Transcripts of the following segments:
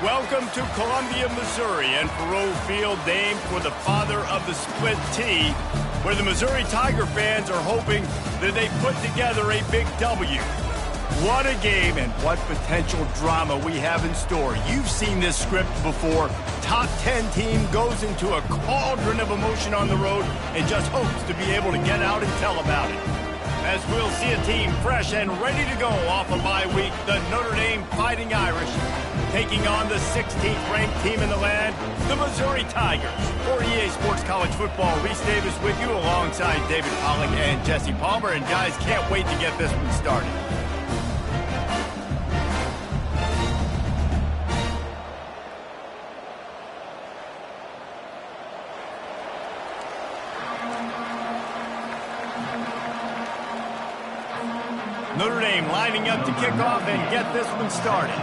Welcome to Columbia, Missouri, and Faroe Field, named for the father of the split T, where the Missouri Tiger fans are hoping that they put together a big W. What a game and what potential drama we have in store. You've seen this script before. Top 10 team goes into a cauldron of emotion on the road and just hopes to be able to get out and tell about it. As we'll see a team fresh and ready to go off a bye week, the Notre Dame Fighting Irish taking on the 16th ranked team in the land, the Missouri Tigers. For EA Sports College Football, Reese Davis with you alongside David Pollack and Jesse Palmer. And guys, can't wait to get this one started. Notre Dame lining up to kick off and get this one started.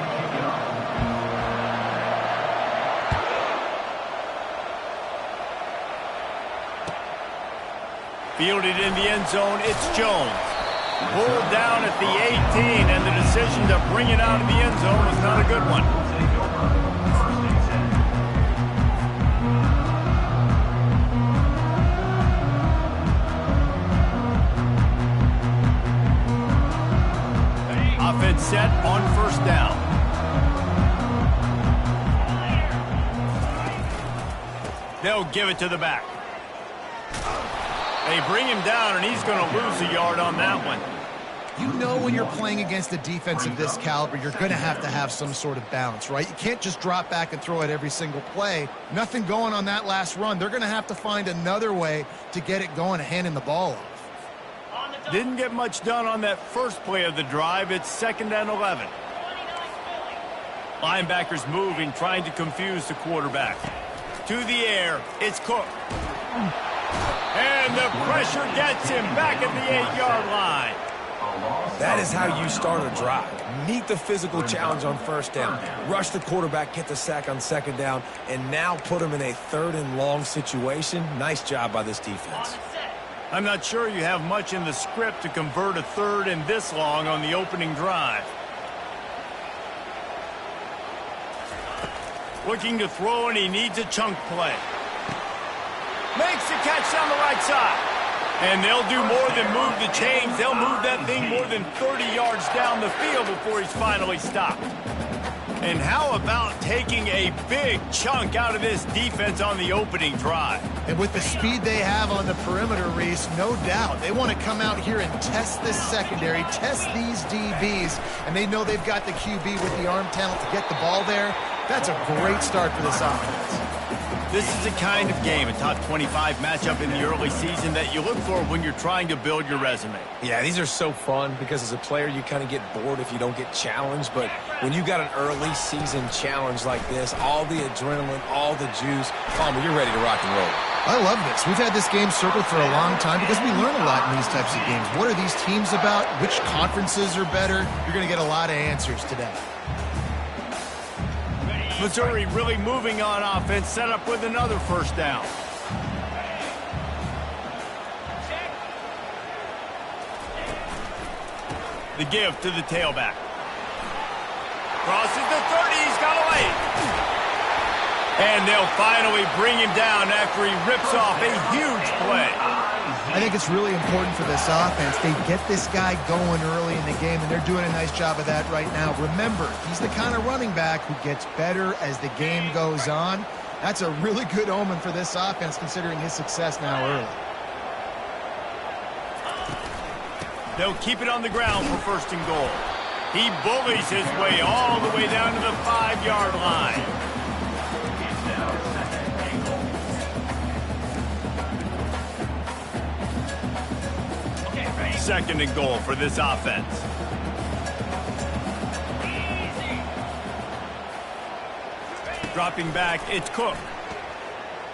Fielded in the end zone, it's Jones. Pulled down at the 18, and the decision to bring it out of the end zone was not a good one. Offense set on first down. They'll give it to the back. They bring him down, and he's going to lose a yard on that one. You know when you're playing against a defense of this caliber, you're going to have some sort of balance, right? You can't just drop back and throw it every single play. Nothing going on that last run. They're going to have to find another way to get it going and handing the ball off. Didn't get much done on that first play of the drive. It's 2nd and 11. Linebackers moving, trying to confuse the quarterback. To the air, it's Cook. And the pressure gets him back at the 8-yard line. That is how you start a drive. Meet the physical challenge on first down. Rush the quarterback, get the sack on 2nd down, and now put him in a 3rd and long situation. Nice job by this defense. I'm not sure you have much in the script to convert a 3rd and this long on the opening drive. Looking to throw, and he needs a chunk play. Makes the catch down the right side. And they'll do more than move the chains. They'll move that thing more than 30 yards down the field before he's finally stopped. And how about taking a big chunk out of this defense on the opening drive? And with the speed they have on the perimeter, Reese, no doubt, they want to come out here and test this secondary, test these DBs, and they know they've got the QB with the arm talent to get the ball there. That's a great start for this offense. This is a kind of game, a top 25 matchup in the early season that you look for when you're trying to build your resume. Yeah, these are so fun because as a player, you kind of get bored if you don't get challenged. But when you got an early season challenge like this, all the adrenaline, all the juice, Palmer, you're ready to rock and roll. I love this. We've had this game circled for a long time because we learn a lot in these types of games. What are these teams about? Which conferences are better? You're going to get a lot of answers today. Missouri really moving on offense, set up with another first down. The give to the tailback. Crosses the 30, he's got away. And they'll finally bring him down after he rips off a huge play. I think it's really important for this offense. They get this guy going early in the game, and they're doing a nice job of that right now. Remember, he's the kind of running back who gets better as the game goes on. That's a really good omen for this offense, considering his success now early. They'll keep it on the ground for 1st and goal. He bullies his way all the way down to the 5-yard line. 2nd and goal for this offense. Dropping back, it's Cook.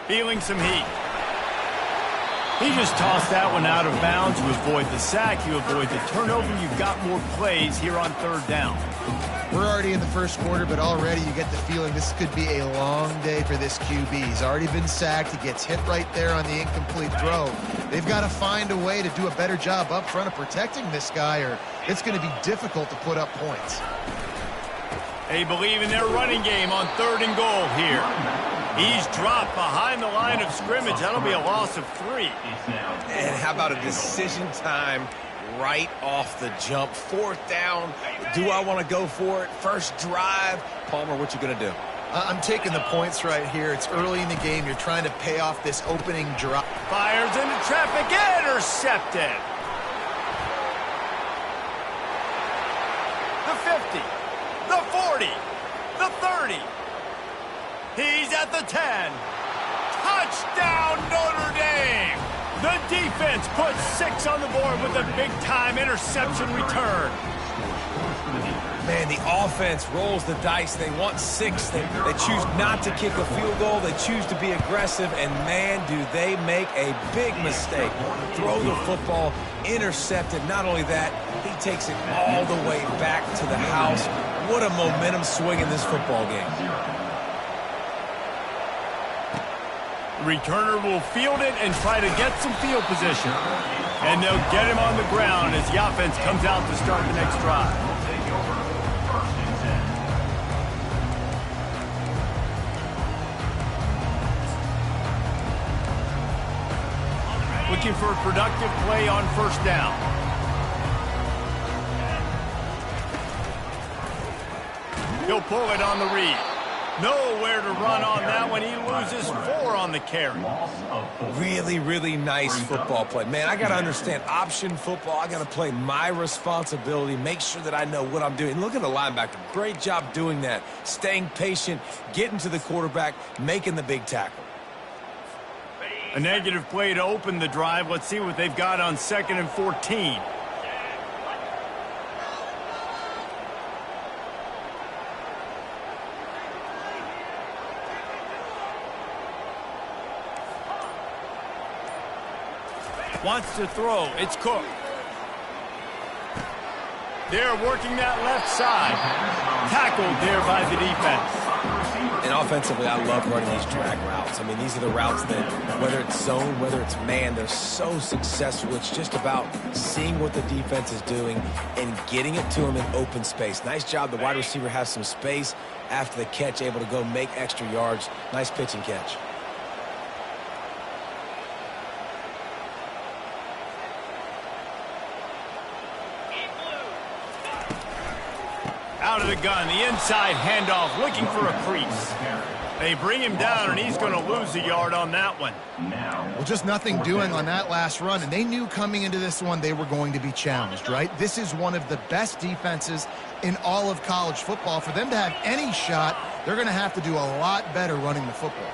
Feeling some heat. He just tossed that one out of bounds. You avoid the sack, you avoid the turnover. You've got more plays here on 3rd down. We're already in the first quarter, but already you get the feeling this could be a long day for this QB. He's already been sacked. He gets hit right there on the incomplete throw. They've got to find a way to do a better job up front of protecting this guy, or it's going to be difficult to put up points. They believe in their running game on 3rd and goal here. He's dropped behind the line of scrimmage. That'll be a loss of 3. And how about a decision time right off the jump? 4th down. Do I want to go for it? First drive. Palmer, what you going to do? I'm taking the points right here. It's early in the game. You're trying to pay off this opening drop. Fires into traffic. Intercepted. The 50. The 40. The 30. He's at the 10. Touchdown, Notre Dame. The defense puts 6 on the board with a big-time interception return. Man, the offense rolls the dice. They want 6. They choose not to kick a field goal. They choose to be aggressive, and man, do they make a big mistake. Throw the football, intercepted. Not only that, he takes it all the way back to the house. What a momentum swing in this football game. Returner will field it and try to get some field position. And they'll get him on the ground as the offense comes out to start the next drive. Looking for a productive play on 1st down. He'll pull it on the read. Nowhere to run on that one. He loses 4 on the carry. Really, really nice football play. Man, I got to understand option football. I got to play my responsibility, make sure that I know what I'm doing. Look at the linebacker. Great job doing that. Staying patient, getting to the quarterback, making the big tackle. A negative play to open the drive. Let's see what they've got on 2nd and 14. Wants to throw. It's Cook. They're working that left side. Tackled there by the defense. And offensively, I love running these drag routes. I mean, these are the routes that, whether it's zone, whether it's man, they're so successful. It's just about seeing what the defense is doing and getting it to them in open space. Nice job. The wide receiver has some space after the catch, able to go make extra yards. Nice pitch and catch. Out of the gun, the inside handoff, looking for a crease. They bring him down, and he's going to lose a yard on that one. Well, just nothing doing on that last run, and they knew coming into this one they were going to be challenged, right? This is one of the best defenses in all of college football. For them to have any shot, they're going to have to do a lot better running the football.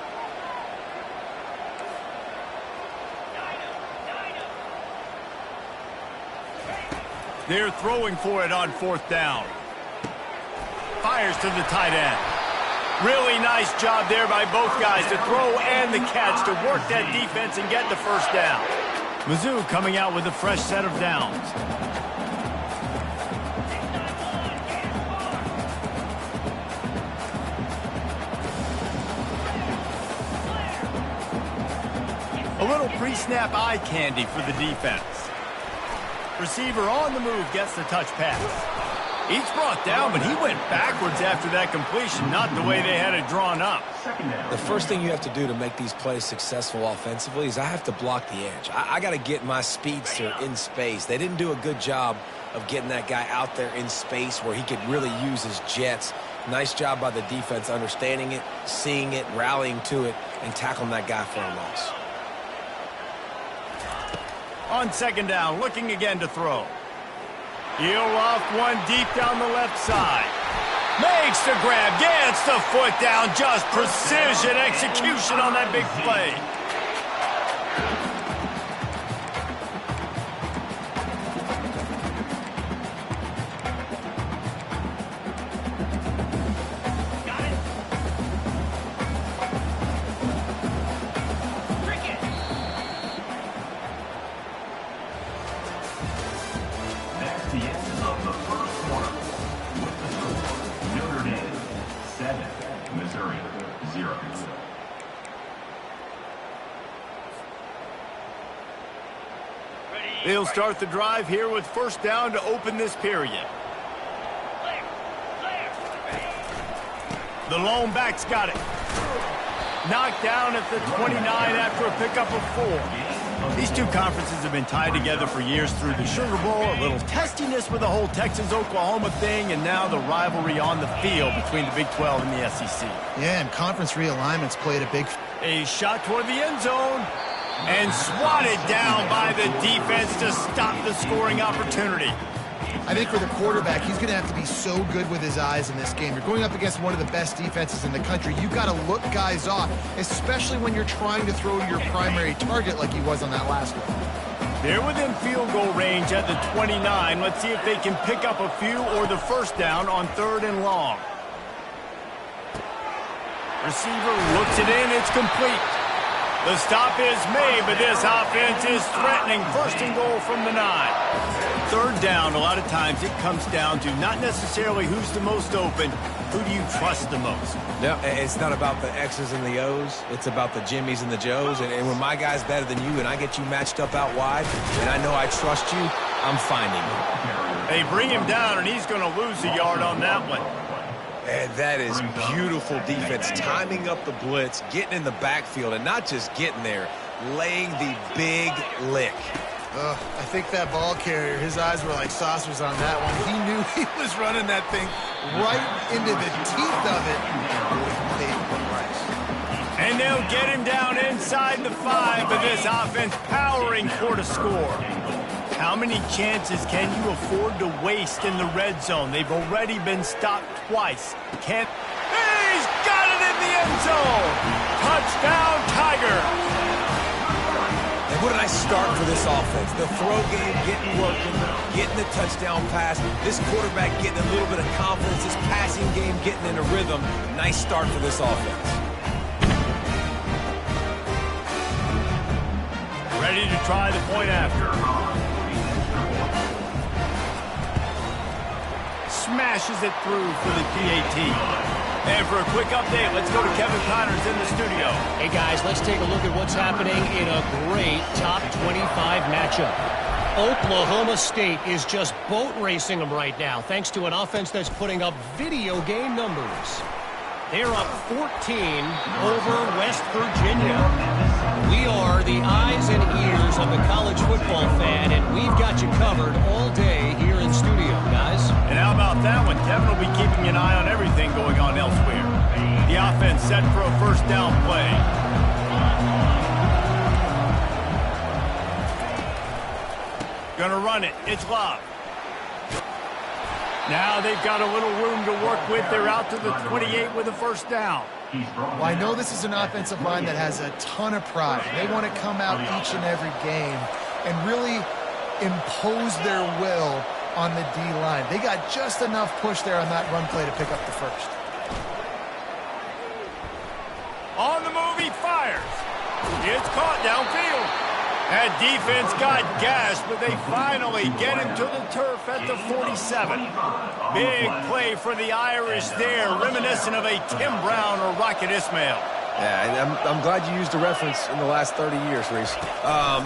They're throwing for it on 4th down. Fires to the tight end. Really nice job there by both guys to throw and the catch to work that defense and get the 1st down. Mizzou coming out with a fresh set of downs. A little pre-snap eye candy for the defense. Receiver on the move gets the touch pass. He's brought down, but he went backwards after that completion, not the way they had it drawn up. The first thing you have to do to make these plays successful offensively is I have to block the edge. I got to get my speedster in space. They didn't do a good job of getting that guy out there in space where he could really use his jets. Nice job by the defense understanding it, seeing it, rallying to it, and tackling that guy for a loss. On 2nd down, looking again to throw. He'll loft one deep down the left side. Makes the grab, gets the foot down. Just precision execution on that big play. They'll start the drive here with 1st down to open this period. The lone back's got it. Knocked down at the 29 after a pickup of 4. These two conferences have been tied together for years through the Sugar Bowl, a little testiness with the whole Texas-Oklahoma thing, and now the rivalry on the field between the Big 12 and the SEC. Yeah, and conference realignments played a big... A shot toward the end zone, and swatted down by the defense to stop the scoring opportunity. I think for the quarterback, he's going to have to be so good with his eyes in this game. You're going up against one of the best defenses in the country. You've got to look guys off, especially when you're trying to throw to your primary target like he was on that last one. They're within field goal range at the 29. Let's see if they can pick up a few or the first down on 3rd and long. Receiver looks it in. It's complete. The stop is made, but this offense is threatening. 1st and goal from the 9. 3rd down, a lot of times it comes down to not necessarily who's the most open, who do you trust the most? Yeah, it's not about the X's and the O's. It's about the Jimmies and the Joes. And when my guy's better than you and I get you matched up out wide and I know I trust you, I'm finding you. They bring him down, and he's going to lose a yard on that one. And that is beautiful defense, timing up the blitz, getting in the backfield, and not just getting there, laying the big lick. I think that ball carrier, his eyes were like saucers on that one. He knew he was running that thing right into the teeth of it. And they'll get him down inside the 5, but this offense powering for the score. How many chances can you afford to waste in the red zone? They've already been stopped twice. He's got it in the end zone! Touchdown, Tiger! And what a nice start for this offense. The throw game getting working, getting the touchdown pass. This quarterback getting a little bit of confidence. This passing game getting in a rhythm. Nice start for this offense. Ready to try the point after. Smashes it through for the PAT. And for a quick update, let's go to Kevin Connors in the studio. Hey, guys, let's take a look at what's happening in a great top 25 matchup. Oklahoma State is just boat racing them right now, thanks to an offense that's putting up video game numbers. They're up 14 over West Virginia. We are the eyes and ears of the college football fan, and we've got you covered all day here in studio, guys. And how about that one? Kevin will be keeping an eye on everything going on elsewhere. The offense set for a 1st down play. Gonna run it. It's Love. Now they've got a little room to work with. They're out to the 28 with a 1st down. Well, I know this is an offensive line that has a ton of pride. They want to come out each and every game and really impose their will on the D-line. They got just enough push there on that run play to pick up the 1st. On the move, he fires. It's caught downfield. That defense got gashed, but they finally get him to the turf at the 47. Big play for the Irish there, reminiscent of a Tim Brown or Rocket Ismail. Yeah, and I'm glad you used the reference in the last 30 years, Reese.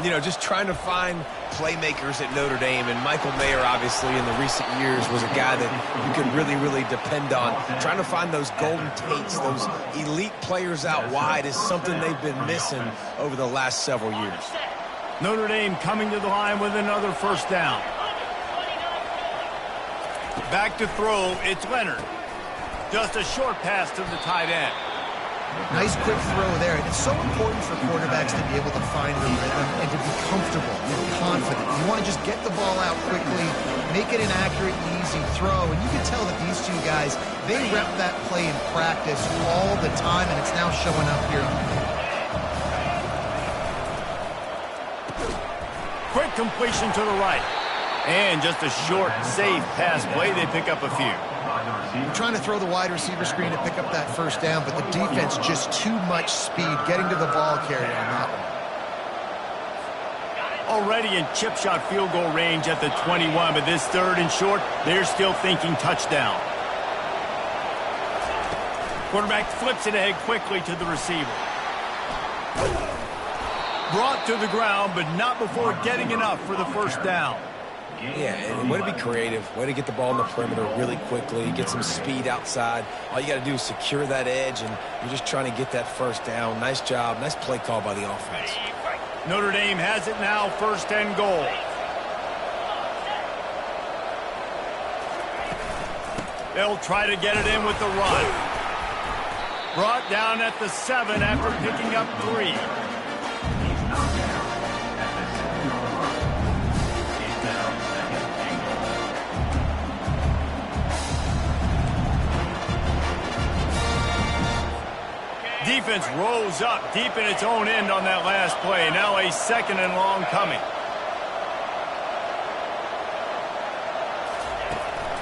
You know, just trying to find playmakers at Notre Dame, and Michael Mayer, obviously, in the recent years, was a guy that you could really, really depend on. Trying to find those golden Tates, those elite players out wide is something they've been missing over the last several years. Notre Dame coming to the line with another 1st down. Back to throw, it's Leonard. Just a short pass to the tight end. Nice quick throw there. And it's so important for quarterbacks to be able to find the rhythm and to be comfortable and confident. You want to just get the ball out quickly, make it an accurate, easy throw. And you can tell that these two guys, they rep that play in practice all the time, and it's now showing up here. Quick completion to the right. And just a short, safe pass play. They pick up a few. We're trying to throw the wide receiver screen to pick up that 1st down, but the defense just too much speed getting to the ball carrier on that one. Already in chip shot field goal range at the 21, but this 3rd and short, they're still thinking touchdown. Quarterback flips it ahead quickly to the receiver. Brought to the ground, but not before getting enough for the 1st down. Yeah, and way to be creative, way to get the ball in the perimeter really quickly, get some speed outside. All you got to do is secure that edge, and you're just trying to get that first down. Nice job, nice play call by the offense. Notre Dame has it now, 1st and goal. They'll try to get it in with the run. Brought down at the 7 after picking up 3. Defense rose up deep in its own end on that last play. Now a 2nd and long coming.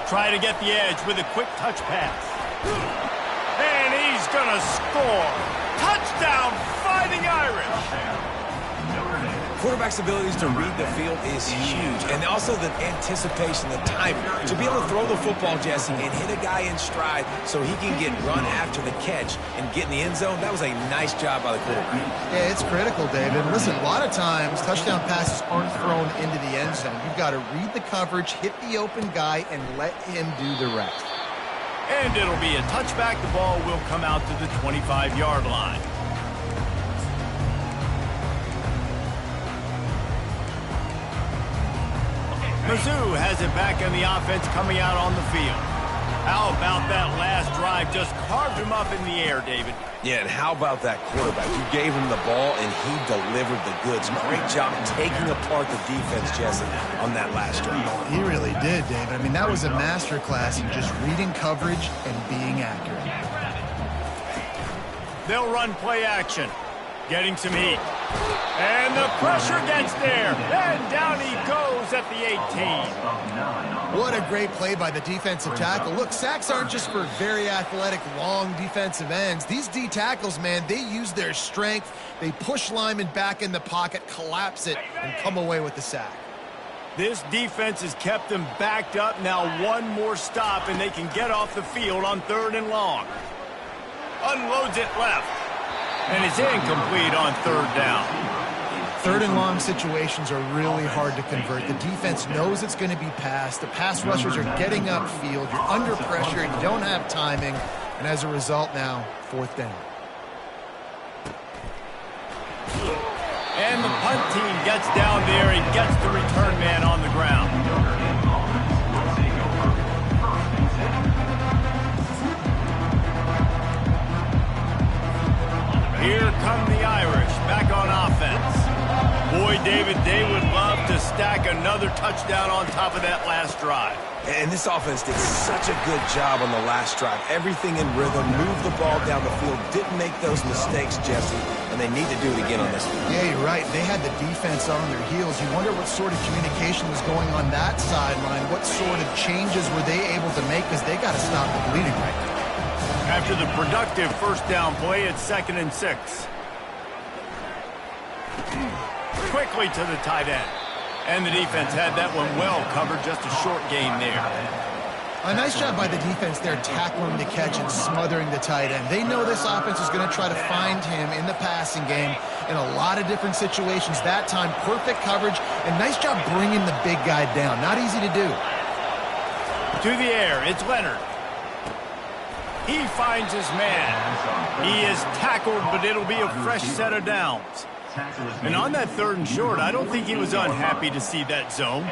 Try to get the edge with a quick touch pass. And he's going to score. Touchdown, Fighting Irish. Quarterback's abilities to read the field is huge, and also the anticipation, the timing. To be able to throw the football, Jesse, and hit a guy in stride so he can get run after the catch and get in the end zone, that was a nice job by the quarterback. Yeah, it's critical, David. Listen, a lot of times touchdown passes aren't thrown into the end zone. You've got to read the coverage, hit the open guy, and let him do the rest. And it'll be a touchback. The ball will come out to the 25-yard line. Mizzou has it back in the offense coming out on the field. How about that last drive? Just carved him up in the air, David. Yeah, and how about that quarterback? You gave him the ball, and he delivered the goods. Great job taking apart the defense, Jesse, on that last drive. He really did, David. I mean, that was a masterclass in just reading coverage and being accurate. They'll run play action. Getting some heat. And the pressure gets there. And down he goes at the 18. What a great play by the defensive tackle. Look, sacks aren't just for very athletic, long defensive ends. These D tackles, man, they use their strength. They push linemen back in the pocket, collapse it, and come away with the sack. This defense has kept them backed up. Now one more stop, and they can get off the field on 3rd and long. Unloads it left. And it's incomplete on 3rd down. 3rd and long situations are really hard to convert. The defense knows it's going to be passed. The pass rushers are getting upfield. You're under pressure. You don't have timing. And as a result now, 4th down. And the punt team gets down there and gets the return man on the ground. Here come the Irish, back on offense. Boy, David, they would love to stack another touchdown on top of that last drive. And this offense did such a good job on the last drive. Everything in rhythm, moved the ball down the field, didn't make those mistakes, Jesse, and they need to do it again on this one. Yeah, you're right. They had the defense on their heels. You wonder what sort of communication was going on that sideline. What sort of changes were they able to make, because they got to stop the bleeding right now. After the productive 1st down play, it's 2nd and 6. Quickly to the tight end. And the defense had that one well covered, just a short gain there. A nice job by the defense there, tackling the catch and smothering the tight end. They know this offense is going to try to find him in the passing game in a lot of different situations. That time, perfect coverage, and nice job bringing the big guy down. Not easy to do. To the air, it's Leonard. He finds his man. He is tackled, but it'll be a fresh set of downs. And on that 3rd and short, I don't think he was unhappy to see that zone.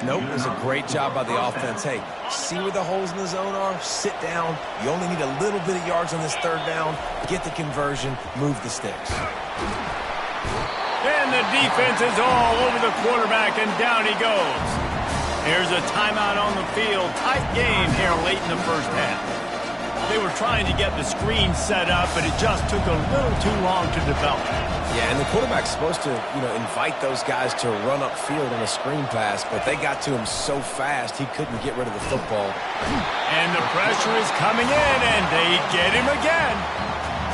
Nope, it was a great job by the offense. Hey, see where the holes in the zone are? Sit down. You only need a little bit of yards on this 3rd down. Get the conversion. Move the sticks. And the defense is all over the quarterback, and down he goes. Here's a timeout on the field. Tight game here late in the 1st half. They were trying to get the screen set up, but it just took a little too long to develop. Yeah, and the quarterback's supposed to, invite those guys to run upfield on a screen pass, but they got to him so fast he couldn't get rid of the football. And the pressure is coming in, and they get him again.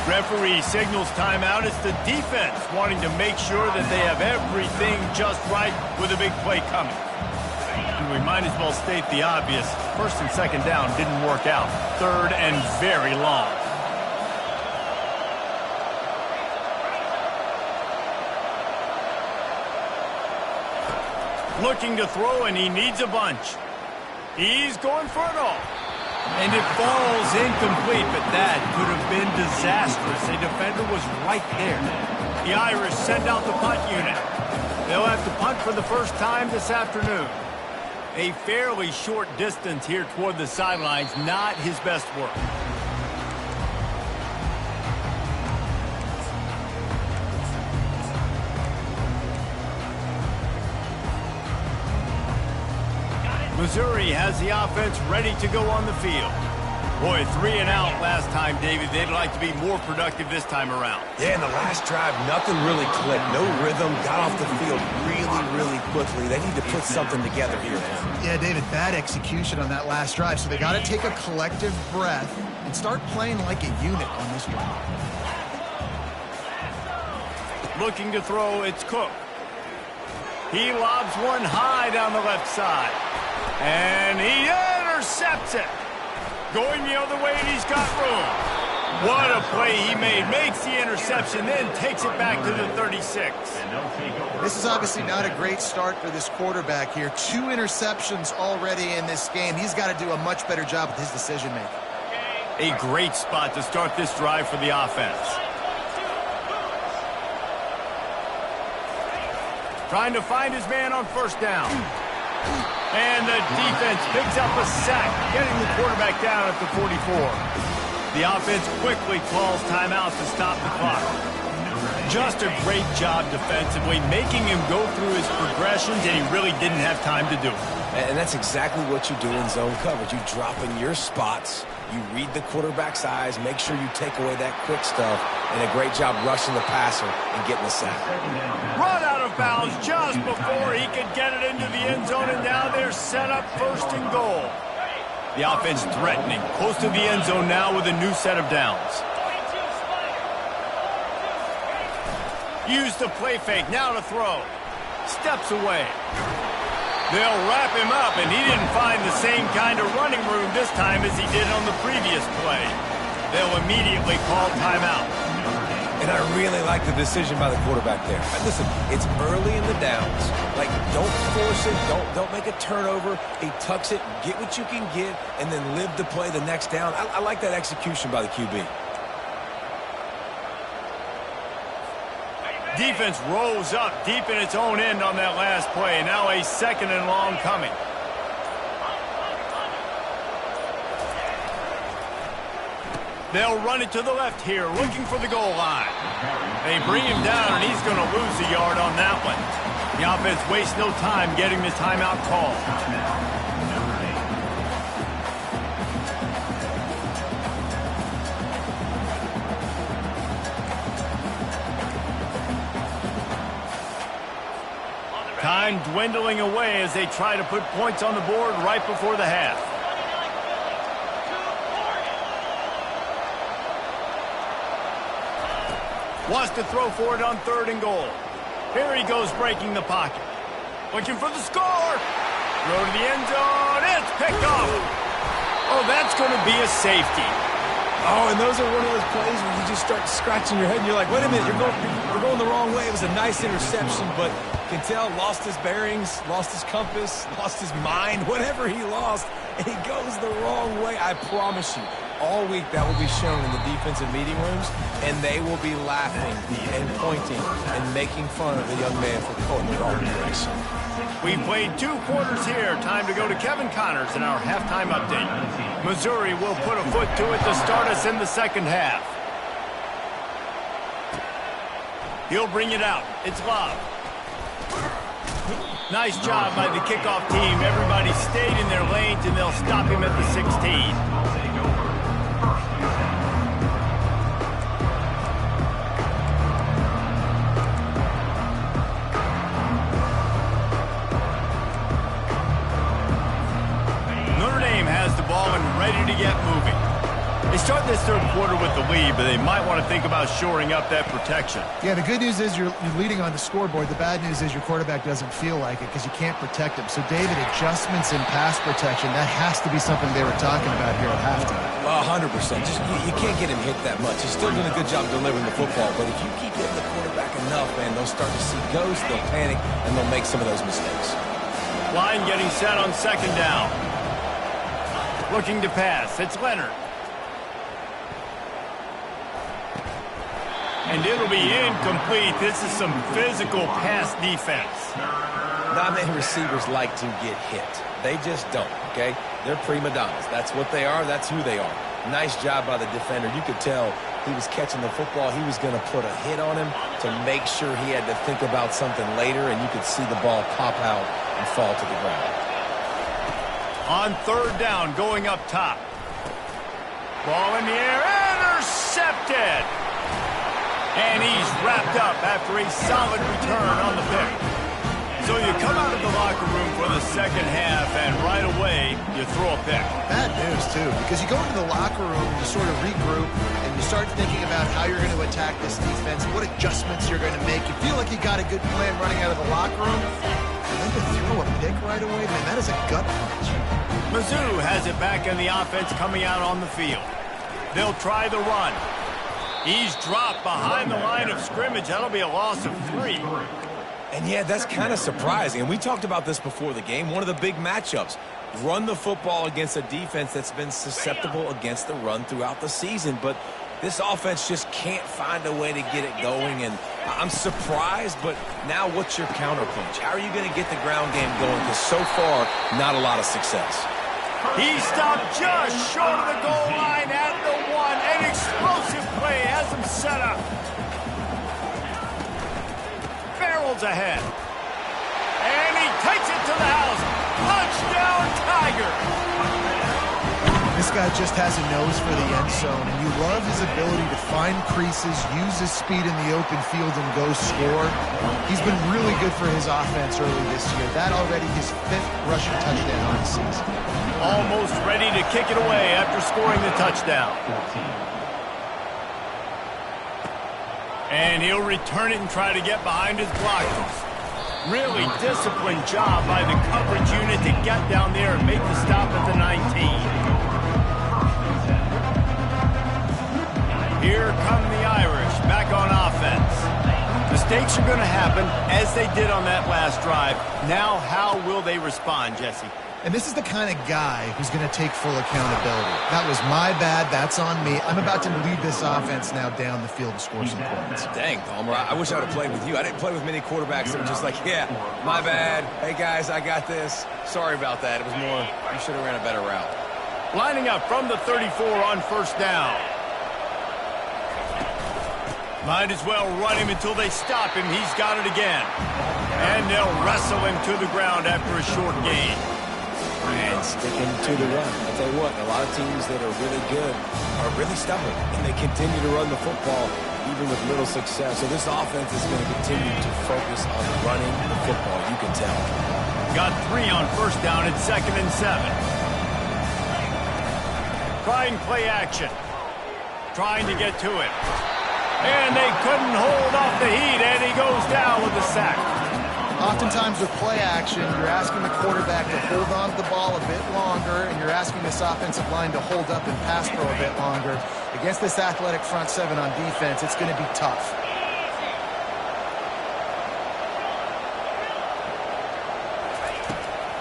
Referee signals timeout. It's the defense wanting to make sure that they have everything just right with a big play coming. And we might as well state the obvious. 1st and 2nd down didn't work out. 3rd and very long. Looking to throw, and he needs a bunch. He's going for it all. And it falls incomplete, but that could have been disastrous. A defender was right there. The Irish send out the punt unit. They'll have to punt for the first time this afternoon. A fairly short distance here toward the sidelines, not his best work. Missouri has the offense ready to go on the field. Boy, 3 and out last time, David. They'd like to be more productive this time around. Yeah, in the last drive, nothing really clicked. No rhythm, got off the field really quickly. They need to put something together here. Yeah, David, bad execution on that last drive. So they got to take a collective breath and start playing like a unit on this one. Looking to throw, it's Cook. He lobs one high down the left side. And he intercepts it. Going the other way, and he's got room. What a play he made. Makes the interception, then takes it back to the 36. This is obviously not a great start for this quarterback here. 2 interceptions already in this game. He's got to do a much better job with his decision-making. A great spot to start this drive for the offense. Trying to find his man on first down. And the defense picks up a sack, getting the quarterback down at the 44. The offense quickly calls timeout to stop the clock. Just a great job defensively, making him go through his progressions, and he really didn't have time to do it. And that's exactly what you do in zone coverage. You drop in your spots, you read the quarterback's eyes, make sure you take away that quick stuff, and a great job rushing the passer and getting the sack. Run out of bounds just before he could get it into the end zone, and now they're set up first and goal. The offense threatening, close to the end zone now with a new set of downs. Use the play fake, now to throw. Steps away. They'll wrap him up, and he didn't find the same kind of running room this time as he did on the previous play. They'll immediately call timeout. And I really like the decision by the quarterback there. Listen, it's early in the downs. Like, don't force it. Don't make a turnover. He tucks it, get what you can get, and then live to play the next down. I like that execution by the QB. Defense rolls up deep in its own end on that last play. Now a second and long coming. They'll run it to the left here, looking for the goal line. They bring him down, and he's going to lose a yard on that one. The offense wastes no time getting the timeout call. Time dwindling away as they try to put points on the board right before the half. Wants to throw for it on third and goal. Here he goes breaking the pocket. Looking for the score. Throw to the end zone. It's picked off. Oh, that's going to be a safety. Oh, and those are one of those plays where you just start scratching your head and you're like, wait a minute, you're going the wrong way. It was a nice interception, but Cantell lost his bearings, lost his compass, lost his mind, whatever he lost, and he goes the wrong way. I promise you, all week that will be shown in the defensive meeting rooms, and they will be laughing and pointing and making fun of the young man for going the wrong direction. We've played 2 quarters here. Time to go to Kevin Connors in our halftime update. Missouri will put a foot to it to start us in the second half. He'll bring it out. It's Love. Nice job by the kickoff team. Everybody stayed in their lanes, and they'll stop him at the 16. Ready to get moving. They start this third quarter with the lead, but they might want to think about shoring up that protection. Yeah, the good news is you're leading on the scoreboard. The bad news is your quarterback doesn't feel like it because you can't protect him. So, David, adjustments in pass protection, that has to be something they were talking about here at halftime. 100%. Just, you can't get him hit that much. He's still doing a good job delivering the football, but if you keep hitting the quarterback enough, man, they'll start to see ghosts, they'll panic, and they'll make some of those mistakes. Line getting set on second down. Looking to pass. It's Leonard. And it'll be incomplete. This is some physical pass defense. Not many receivers like to get hit. They just don't, okay? They're prima donnas. That's what they are. That's who they are. Nice job by the defender. You could tell he was catching the football. He was going to put a hit on him to make sure he had to think about something later, and you could see the ball pop out and fall to the ground. On third down, going up top. Ball in the air, intercepted! And he's wrapped up after a solid return on the pick. So you come out of the locker room for the second half, and right away, you throw a pick. Bad news, too, because you go into the locker room, you sort of regroup, and you start thinking about how you're going to attack this defense, what adjustments you're going to make. You feel like you got a good plan running out of the locker room, and then to throw a pick right away, man, that is a gut punch. Mizzou has it back in the offense coming out on the field. They'll try the run. He's dropped behind the line of scrimmage. That'll be a loss of 3. And yeah, that's kind of surprising. And we talked about this before the game. One of the big matchups. Run the football against a defense that's been susceptible against the run throughout the season. But this offense just can't find a way to get it going. And I'm surprised, but now what's your counterpunch? How are you going to get the ground game going? Because so far, not a lot of success. He stopped just short of the goal line at the 1. An explosive play has him set up. Barrels ahead. And he takes it to the house. Touchdown, Tiger. This guy just has a nose for the end zone, and you love his ability to find creases, use his speed in the open field, and go score. He's been really good for his offense early this year. That already his 5th rushing touchdown on the season. Almost ready to kick it away after scoring the touchdown. And he'll return it and try to get behind his blockers. Really disciplined job by the coverage unit to get down there and make the stop at the 19. Here come the Irish back on offense. Mistakes are going to happen as they did on that last drive. Now how will they respond, Jesse? And this is the kind of guy who's going to take full accountability. That was my bad. That's on me. I'm about to lead this offense now down the field to score some points. Dang, Palmer, I wish I would have played with you. I didn't play with many quarterbacks that were just like, yeah, my bad. Hey, guys, I got this. Sorry about that. It was more, you should have ran a better route. Lining up from the 34 on first down. Might as well run him until they stop him. He's got it again. And they'll wrestle him to the ground after a short gain. And sticking to the run. I'll tell you what, a lot of teams that are really good are really stubborn, and they continue to run the football even with little success. So this offense is going to continue to focus on running the football, you can tell. Got 3 on first down at 2nd and 7. Trying play action. Trying to get to it. And they couldn't hold off the heat, and he goes down with a sack. Oftentimes with play action, you're asking the quarterback to hold on to the ball a bit longer, and you're asking this offensive line to hold up and pass pro a bit longer. Against this athletic front 7 on defense, it's going to be tough.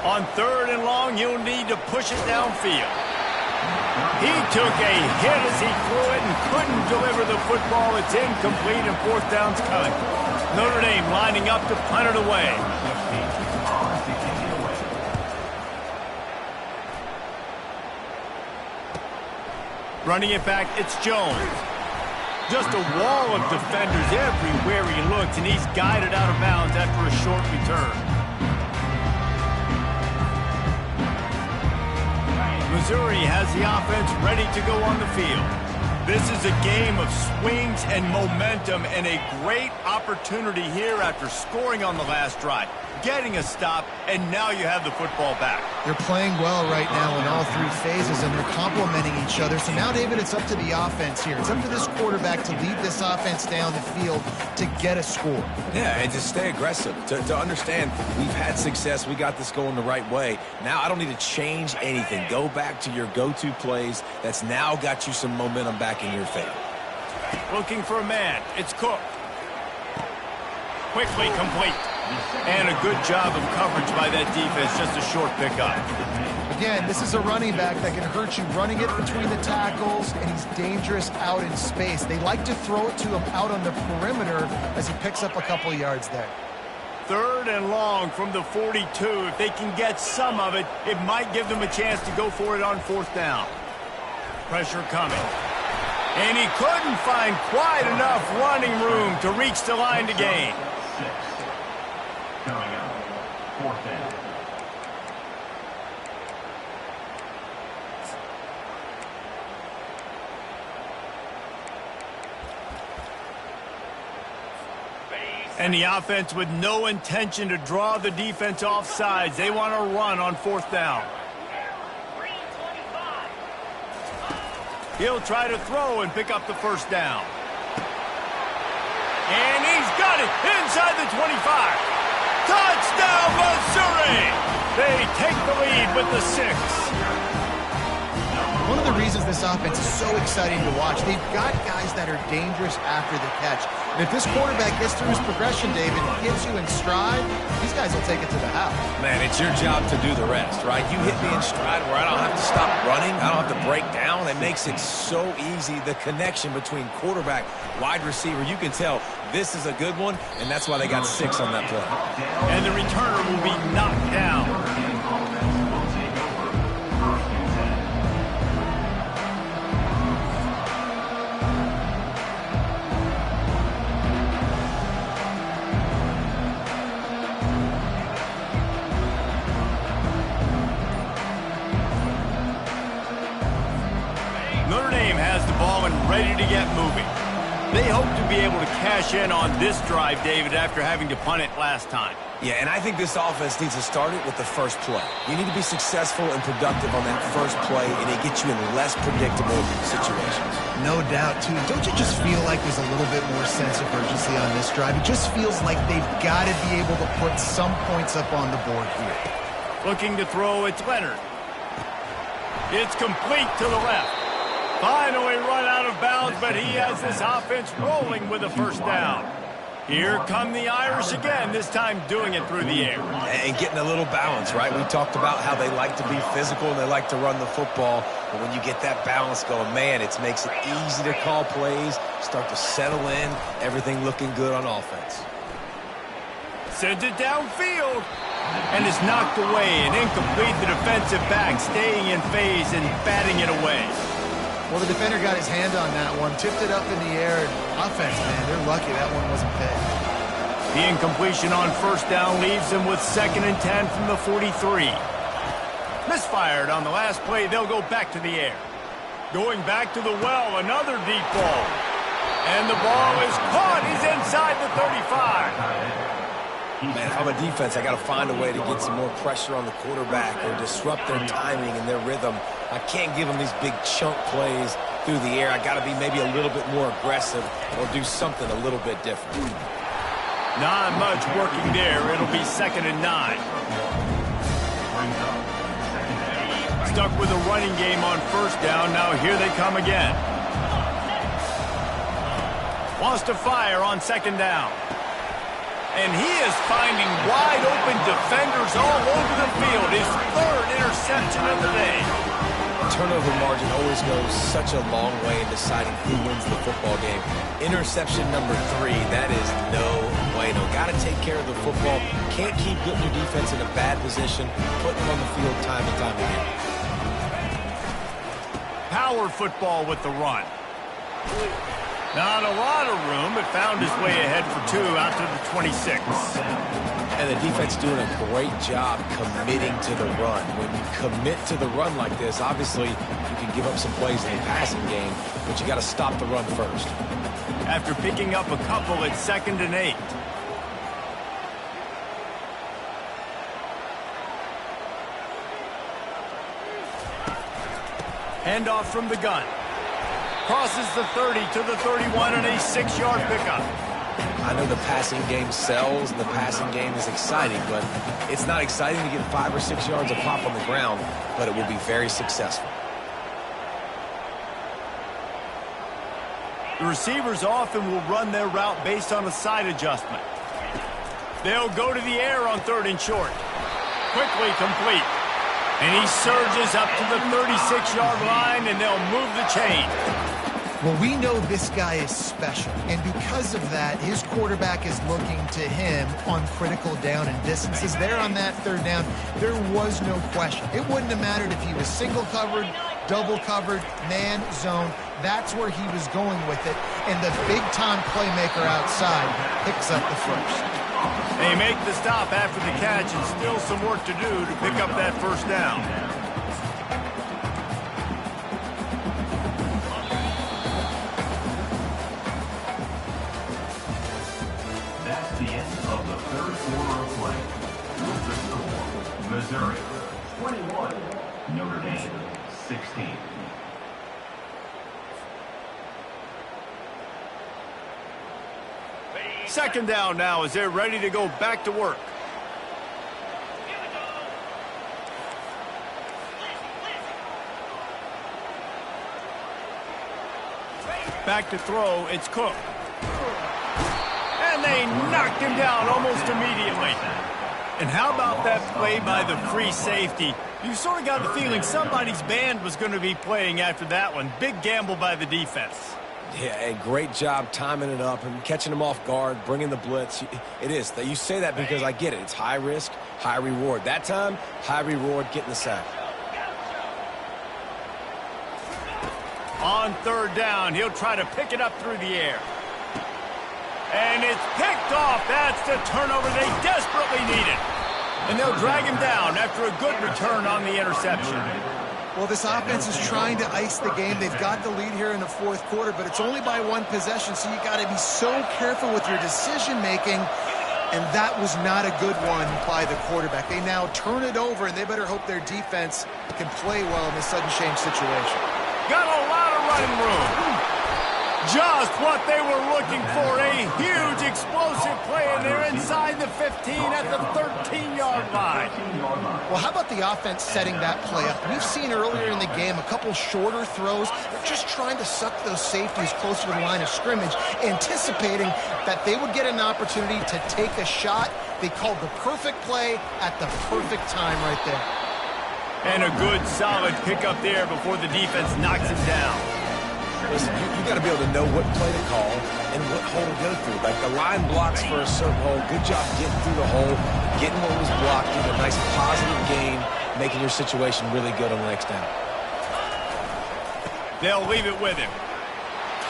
On 3rd and long, you'll need to push it downfield. He took a hit as he threw it and couldn't deliver the football. It's incomplete, and 4th down's coming. Notre Dame lining up to punt it away. Running it back, it's Jones. Just a wall of defenders everywhere he looks, and he's guided out of bounds after a short return. Missouri has the offense ready to go on the field. This is a game of swings and momentum, and a great opportunity here after scoring on the last drive, getting a stop, and now you have the football back. They're playing well right now in all 3 phases, and they're complementing each other. So now, David, it's up to the offense here. It's up to this quarterback to lead this offense down the field to get a score. Yeah, and to stay aggressive, to understand we've had success, we got this going the right way. Now I don't need to change anything. Go back to your go-to plays. That's now got you some momentum back in your favor. Looking for a man. It's Cook. Quickly complete. And a good job of coverage by that defense, just a short pickup. Again, this is a running back that can hurt you running it between the tackles, and he's dangerous out in space. They like to throw it to him out on the perimeter as he picks up a couple of yards there. 3rd and long from the 42. If they can get some of it, it might give them a chance to go for it on 4th down. Pressure coming. And he couldn't find quite enough running room to reach the line to gain. Coming up, 4th down. And the offense with no intention to draw the defense off sides. They want to run on 4th down. He'll try to throw and pick up the 1st down. And he's got it inside the 25. Touchdown, Missouri! They take the lead with the 6. One of the reasons this offense is so exciting to watch, they've got guys that are dangerous after the catch. And if this quarterback gets through his progression, David, and hits you in stride, these guys will take it to the house. Man, it's your job to do the rest, right? You hit me in stride where I don't have to stop running. I don't have to break down. It makes it so easy. The connection between quarterback, wide receiver, you can tell this is a good one, and that's why they got 6 on that play. And the returner will be knocked down. Notre Dame has the ball and ready to get moving. They hope to be able to cash in on this drive, David, after having to punt it last time. Yeah, and I think this offense needs to start it with the first play. You need to be successful and productive on that first play, and it gets you in less predictable situations. No doubt, too. Don't you just feel like there's a little bit more sense of urgency on this drive? It just feels like they've got to be able to put some points up on the board here. Looking to throw, it's Leonard. It's complete to the left. Finally run out of bounds, but he has this offense rolling with a 1st down. Here come the Irish again, this time doing it through the air. And getting a little balance, right? We talked about how they like to be physical and they like to run the football. But when you get that balance going, man, it makes it easy to call plays, start to settle in, everything looking good on offense. Sends it downfield. And it's knocked away and incomplete. The defensive back staying in phase and batting it away. Well, the defender got his hand on that one, tipped it up in the air. Offense, man, they're lucky that one wasn't picked. The incompletion on 1st down leaves them with 2nd and 10 from the 43. Misfired on the last play. They'll go back to the air. Going back to the well, another deep ball. And the ball is caught. He's inside the 35. Man, if I'm a defense, I got to find a way to get some more pressure on the quarterback or disrupt their timing and their rhythm. I can't give them these big chunk plays through the air. I got to be maybe a little bit more aggressive or do something a little bit different. Not much working there. It'll be 2nd and 9. Stuck with a running game on 1st down. Now here they come again. Wants to fire on 2nd down. And he is finding wide-open defenders all over the field. His 3rd interception of the day. Turnover margin always goes such a long way in deciding who wins the football game. Interception number 3, that is no bueno. Got to take care of the football. Can't keep putting your defense in a bad position, putting them on the field time and time again. Power football with the run. Not a lot of room, but found his way ahead for 2 out to the 26. And the defense doing a great job committing to the run. When you commit to the run like this, obviously you can give up some plays in the passing game, but you got to stop the run first. After picking up a couple, it's 2nd and 8. Handoff from the gun. Crosses the 30 to the 31 and a 6-yard pickup. I know the passing game sells and the passing game is exciting, but it's not exciting to get 5 or 6 yards of pop on the ground, but it will be very successful. The receivers often will run their route based on a side adjustment. They'll go to the air on 3rd and short. Quickly complete. And he surges up to the 36-yard line, and they'll move the chain. Well, we know this guy is special, and because of that, his quarterback is looking to him on critical down and distances. There on that 3rd down, there was no question. It wouldn't have mattered if he was single covered, double covered, man, zone. That's where he was going with it, and the big-time playmaker outside picks up the first. They make the stop after the catch, and still some work to do to pick up that 1st down. That's the end of the 3rd quarter of play. With the score, Missouri 21, Notre Dame 16. Second down now as they're ready to go back to work. Back to throw, it's Cook. And they knocked him down almost immediately. And how about that play by the free safety? You sort of got the feeling somebody's band was going to be playing after that one. Big gamble by the defense. Yeah, a great job timing it up and catching him off guard, bringing the blitz. It is. You say that because I get it. It's high risk, high reward. That time, high reward, getting the sack. On 3rd down, he'll try to pick it up through the air. And it's picked off. That's the turnover they desperately needed. And they'll drag him down after a good return on the interception. Well, this offense is trying to ice the game. They've got the lead here in the 4th quarter, but it's only by 1 possession, so you got to be so careful with your decision-making, and that was not a good one by the quarterback. They now turn it over, and they better hope their defense can play well in this sudden change situation. Got a lot of running room. Just what they were looking for. A huge explosive play, and they're inside the 15 at the 13-yard line. Well, how about the offense setting that play up? We've seen earlier in the game a couple shorter throws. They're just trying to suck those safeties closer to the line of scrimmage, anticipating that they would get an opportunity to take a shot. They called the perfect play at the perfect time right there. And a good, solid pickup there before the defense knocks him down. Listen, you got to be able to know what play to call and what hole to go through. Like the line blocks for a certain hole. Good job getting through the hole, getting what was blocked, getting a nice positive gain, making your situation really good on the next down. They'll leave it with him.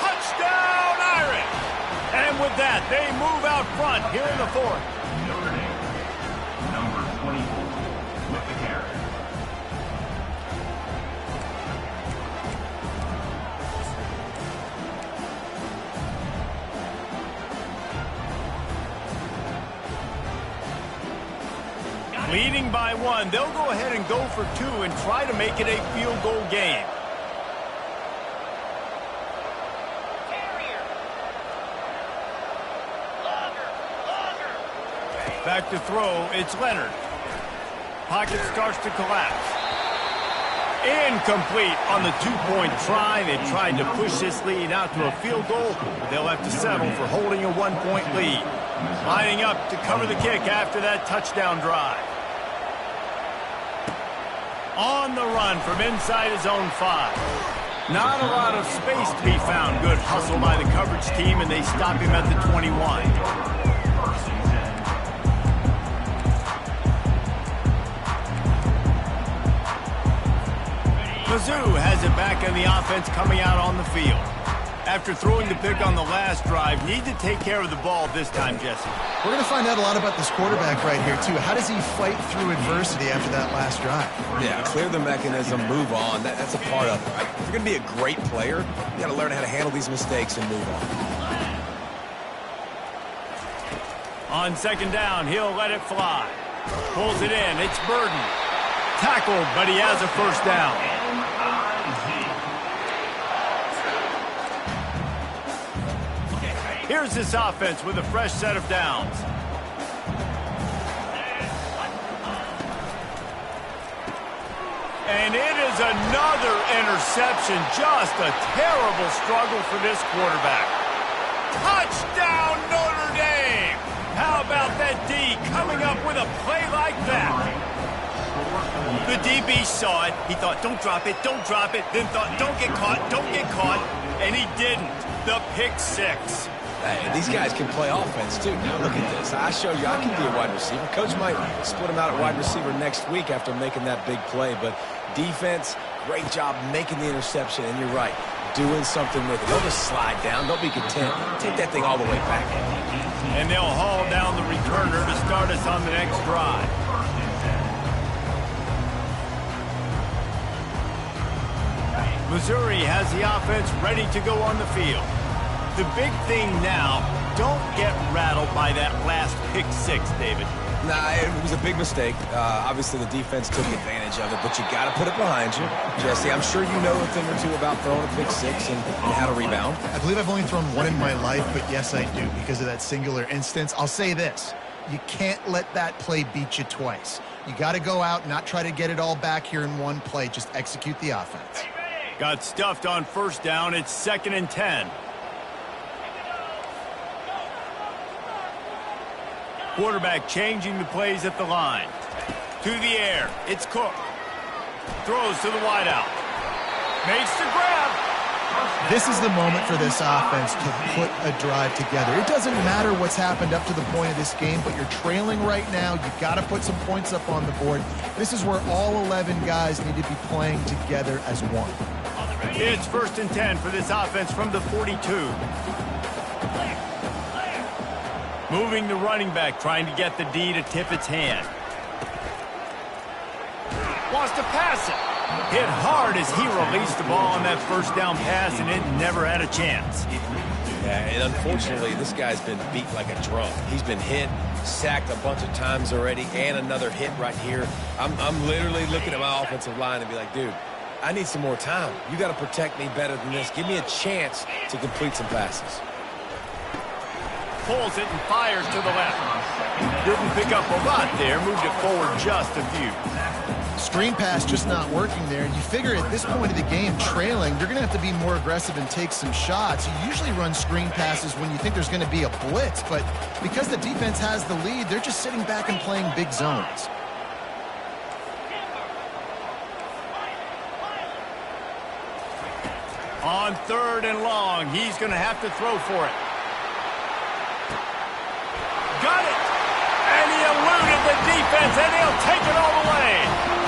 Touchdown, Irish! And with that, they move out front here in the 4th. Notre Dame, number 24, with the carry. Leading by 1, they'll go ahead and go for 2 and try to make it a field goal game. Back to throw, it's Leonard. Pocket starts to collapse. Incomplete on the 2-point try. They tried to push this lead out to a field goal, but they'll have to settle for holding a 1-point lead. Lining up to cover the kick after that touchdown drive. On the run from inside his own 5. Not a lot of space to be found. Good hustle by the coverage team, and they stop him at the 21. Mizzou has it back in the offense coming out on the field. After throwing the pick on the last drive, need to take care of the ball this time, Jesse. We're going to find out a lot about this quarterback right here, too. How does he fight through adversity after that last drive? Yeah, clear the mechanism, move on. That's a part of it, right? If you're going to be a great player, you got to learn how to handle these mistakes and move on. On 2nd down, he'll let it fly. Pulls it in. It's Burden. Tackled, but he has a 1st down. Here's this offense with a fresh set of downs. And it is another interception. Just a terrible struggle for this quarterback. Touchdown, Notre Dame! How about that coming up with a play like that. The DB saw it. He thought, don't drop it, don't drop it. Then thought, don't get caught, don't get caught. And he didn't. The pick six. Hey, these guys can play offense, too. Now, look at this. I showed you I can be a wide receiver. Coach might split him out at wide receiver next week after making that big play. But defense, great job making the interception. And you're right, doing something with it. Don't just slide down. Don't be content. Take that thing all the way back. And they'll haul down the returner to start us on the next drive. Missouri has the offense ready to go on the field. The big thing now, don't get rattled by that last pick six, David. Nah, it was a big mistake. Obviously, the defense took advantage of it, but you got to put it behind you. Jesse, I'm sure you know a thing or two about throwing a pick six and how to rebound. I believe I've only thrown one in my life, but yes, I do because of that singular instance. I'll say this. You can't let that play beat you twice. You got to go out and not try to get it all back here in one play. Just execute the offense. Got stuffed on first down. It's 2nd and 10. Quarterback changing the plays at the line. To the air. It's Cook. Throws to the wideout. Makes the grab. This is the moment for this offense to put a drive together. It doesn't matter what's happened up to the point of this game, but you're trailing right now. You've got to put some points up on the board. This is where all 11 guys need to be playing together as one. It's 1st and 10 for this offense from the 42. Moving the running back, trying to get the D to tip its hand. Wants to pass it. Hit hard as he released the ball on that first down pass, and it never had a chance. Yeah, and unfortunately, this guy's been beat like a drum. He's been hit, sacked a bunch of times already, and another hit right here. I'm literally looking at my offensive line and be like, dude, I need some more time. You got to protect me better than this. Give me a chance to complete some passes. Pulls it and fires to the left. Didn't pick up a lot there. Moved it forward just a few. Screen pass just not working there. And you figure at this point of the game, trailing, you're going to have to be more aggressive and take some shots. You usually run screen passes when you think there's going to be a blitz. But because the defense has the lead, they're just sitting back and playing big zones. On 3rd and long, he's going to have to throw for it. Got it! And he eluded the defense, and he'll take it all the way.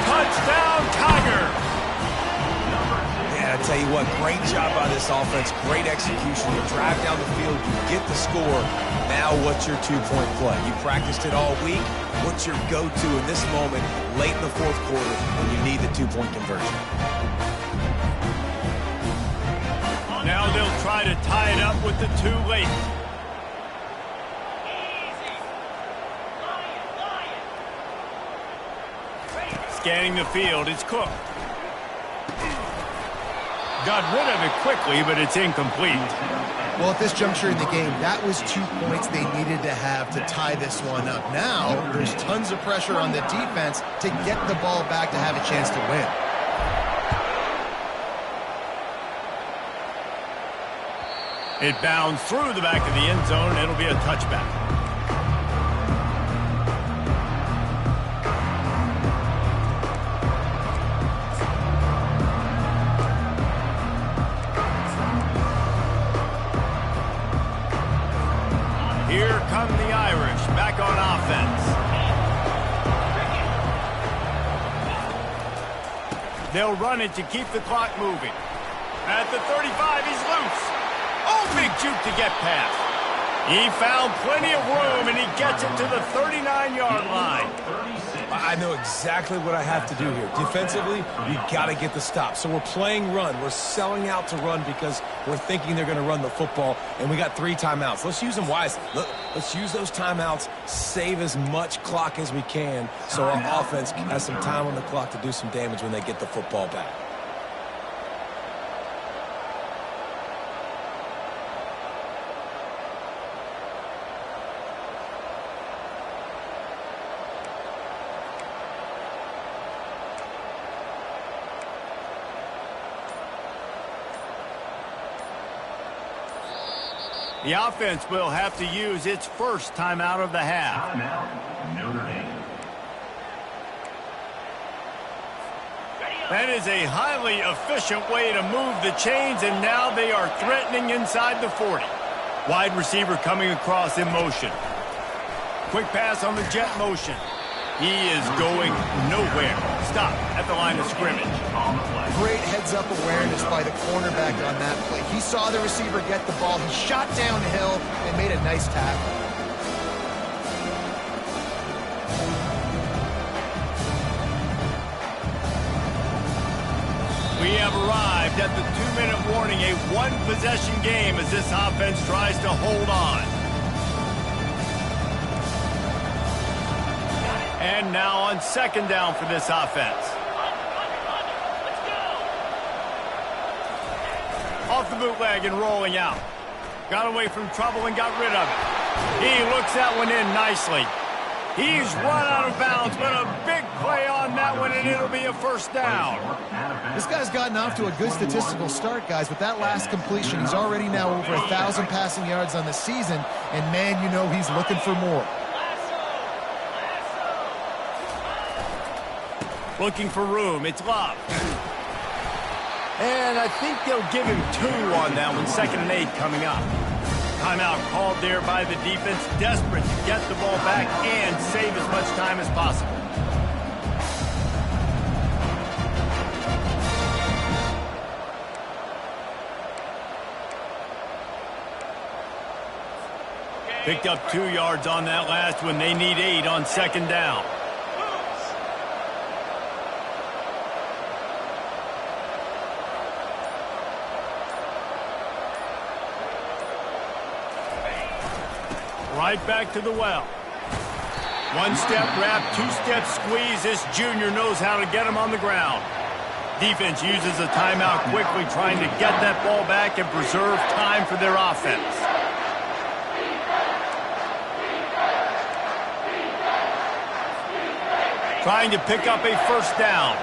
Touchdown, Tiger! Man, I tell you what, great job by this offense. Great execution. You drive down the field, you get the score. Now what's your two-point play? You practiced it all week. What's your go-to in this moment, late in the 4th quarter, when you need the two-point conversion? Now they'll try to tie it up with the two late. Scanning the field, it's Cook. Got rid of it quickly, but it's incomplete. Well, at this juncture in the game, that was 2 points they needed to have to tie this one up. Now, there's tons of pressure on the defense to get the ball back to have a chance to win. It bounds through the back of the end zone, and it'll be a touchback. Here come the Irish, back on offense. They'll run it to keep the clock moving. At the 35, he's loose. Oh, big juke to get past. He found plenty of room, and he gets it to the 39-yard line. I know exactly what I have to do here. Defensively, we got to get the stop. So we're playing run. We're selling out to run because we're thinking they're going to run the football, and we got 3 timeouts. Let's use them wisely. Let's use those timeouts, save as much clock as we can so our offense has some time on the clock to do some damage when they get the football back. The offense will have to use its first timeout of the half. Timeout, Notre Dame. That is a highly efficient way to move the chains, and now they are threatening inside the 40. Wide receiver coming across in motion. Quick pass on the jet motion. He is going nowhere. Stop at the line of scrimmage. Great heads-up awareness by the cornerback on that play. He saw the receiver get the ball. He shot downhill and made a nice tackle. We have arrived at the 2-minute warning, a one-possession game as this offense tries to hold on. And now on second down for this offense. Off the bootleg and rolling out. Got away from trouble and got rid of it. He looks that one in nicely. He's run out of bounds, but a big play on that one, and it'll be a first down. This guy's gotten off to a good statistical start, guys. With that last completion, he's already now over 1,000 passing yards on the season, and man, you know he's looking for more. Looking for room. It's Love. And I think they'll give him 2 on that one. 2nd and 8 coming up. Timeout called there by the defense. Desperate to get the ball back and save as much time as possible. Picked up 2 yards on that last one. They need 8 on second down. Right back to the well. 1-step wrap, 2-step squeeze. This junior knows how to get him on the ground. Defense uses a timeout quickly, trying to get that ball back and preserve time for their offense. Trying to pick up a first down.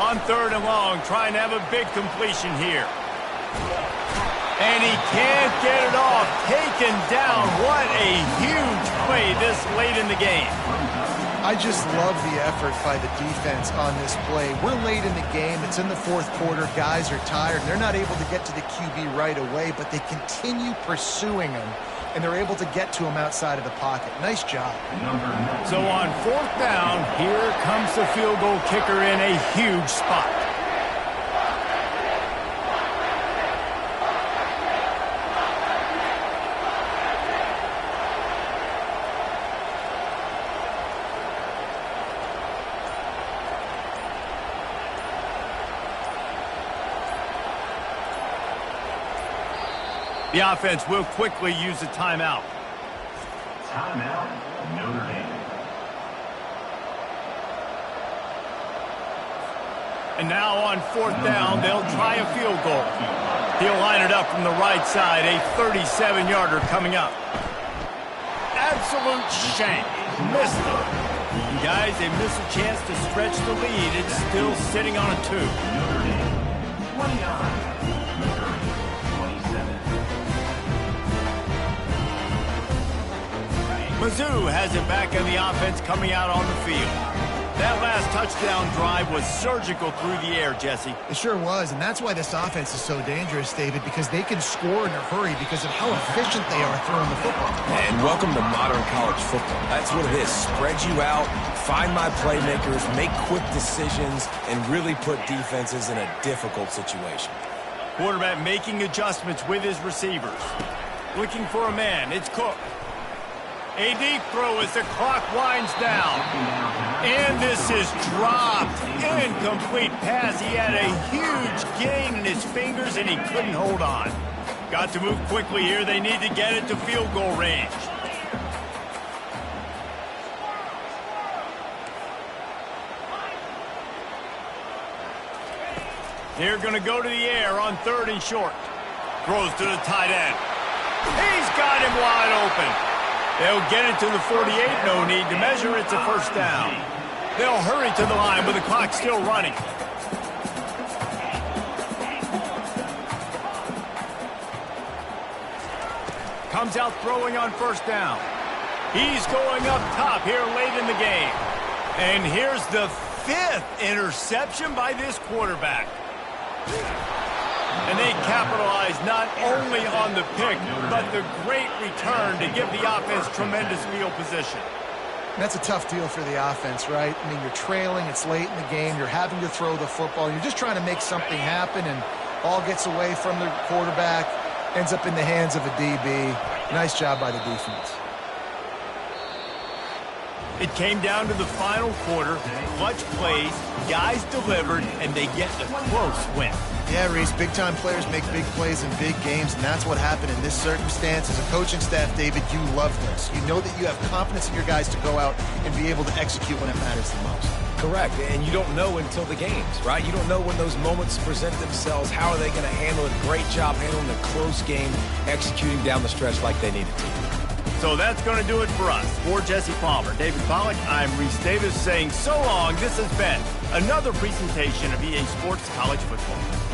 On 3rd and long, trying to have a big completion here. And he can't get it off. Taken down. What a huge play this late in the game. I just love the effort by the defense on this play. We're late in the game. It's in the 4th quarter. Guys are tired. They're not able to get to the QB right away, but they continue pursuing him, and they're able to get to him outside of the pocket. Nice job. So on 4th down, here comes the field goal kicker in a huge spot. The offense will quickly use a timeout. Timeout, Notre Dame. And now on 4th down, they'll try a field goal. He'll line it up from the right side, a 37-yarder coming up. Absolute shank. Missed it. Guys, they miss a chance to stretch the lead. It's still sitting on a 2. Notre Dame, 29. Mizzou has it back on the offense coming out on the field. That last touchdown drive was surgical through the air, Jesse. It sure was, and that's why this offense is so dangerous, David, because they can score in a hurry because of how efficient they are throwing the football. And welcome to modern college football. That's what it is. Spread you out, find my playmakers, make quick decisions, and really put defenses in a difficult situation. Quarterback making adjustments with his receivers. Looking for a man. It's Cook. A deep throw as the clock winds down. And this is dropped. Incomplete pass. He had a huge gain in his fingers, and he couldn't hold on. Got to move quickly here. They need to get it to field goal range. They're going to go to the air on 3rd and short. Throws to the tight end. He's got him wide open. They'll get it to the 48. No need to measure. It's a first down. They'll hurry to the line with the clock still running. Comes out throwing on first down. He's going up top here late in the game. And here's the 5th interception by this quarterback. And they capitalize not only on the pick, but the great return to give the offense tremendous field position. That's a tough deal for the offense, right? I mean, you're trailing, it's late in the game, you're having to throw the football, you're just trying to make something happen, and ball gets away from the quarterback, ends up in the hands of a DB. Nice job by the defense. It came down to the final quarter, clutch plays, guys delivered, and they get a close win. Yeah, Reese, big-time players make big plays in big games, and that's what happened in this circumstance. As a coaching staff, David, you love this. You know that you have confidence in your guys to go out and be able to execute when it matters the most. Correct, and you don't know until the games, right? You don't know when those moments present themselves. How are they going to handle it? Great job handling a close game, executing down the stretch like they needed to. So that's going to do it for us. For Jesse Palmer, David Pollack, I'm Reese Davis saying so long. This has been another presentation of EA Sports College Football.